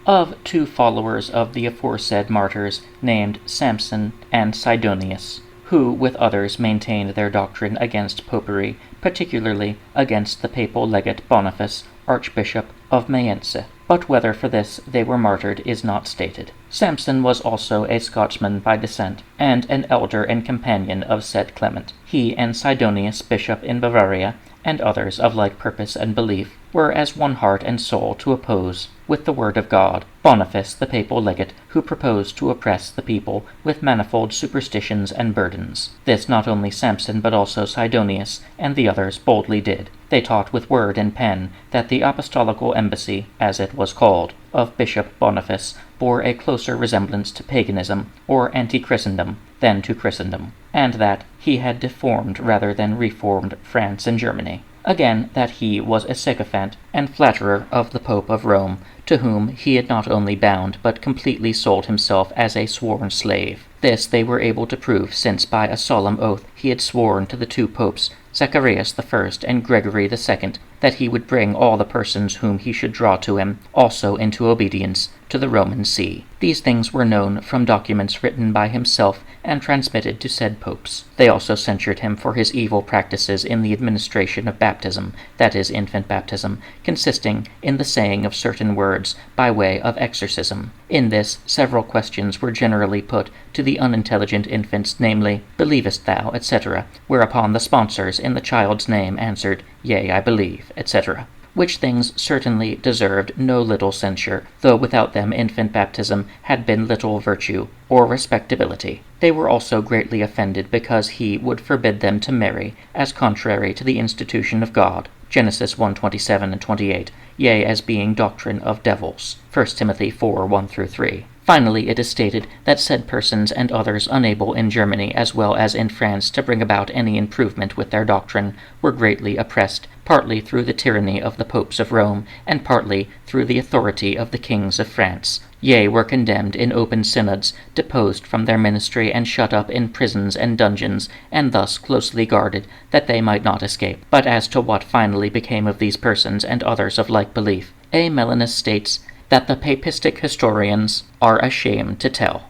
of two followers of the aforesaid martyrs named Samson and Sydonius, who with others maintained their doctrine against popery, particularly against the papal legate Boniface, Archbishop of Mayence, but whether for this they were martyred is not stated. Samson was also a Scotchman by descent, and an elder and companion of said Clement. He and Sydonius, bishop in Bavaria, and others of like purpose and belief, were as one heart and soul to oppose, with the word of God, Boniface the papal legate, who proposed to oppress the people with manifold superstitions and burdens. This not only Samson but also Sydonius and the others boldly did. They taught with word and pen that the apostolical embassy, as it was called, of Bishop Boniface bore a closer resemblance to paganism, or anti-Christendom, than to Christendom, and that he had deformed rather than reformed France and Germany. Again, that he was a sycophant and flatterer of the Pope of Rome, to whom he had not only bound but completely sold himself as a sworn slave. This they were able to prove, since by a solemn oath he had sworn to the two popes, Zacharias I and Gregory II, that he would bring all the persons whom he should draw to him also into obedience to the Roman see. These things were known from documents written by himself and transmitted to said popes. They also censured him for his evil practices in the administration of baptism, that is, infant baptism, consisting in the saying of certain words by way of exorcism. In this several questions were generally put to the unintelligent infants, namely, "Believest thou?" etc., whereupon the sponsors in the child's name answered, "Yea, I believe," etc., which things certainly deserved no little censure, though without them infant baptism had been little virtue or respectability. They were also greatly offended because he would forbid them to marry, as contrary to the institution of God, Genesis 1:27 and 28, yea, as being doctrine of devils, 1 Timothy 4:1-3. Finally, it is stated that said persons and others unable in Germany as well as in France to bring about any improvement with their doctrine were greatly oppressed, partly through the tyranny of the popes of Rome, and partly through the authority of the kings of France. Yea, were condemned in open synods, deposed from their ministry, and shut up in prisons and dungeons, and thus closely guarded that they might not escape. But as to what finally became of these persons and others of like belief, A. Melanus states that the papistic historians are ashamed to tell.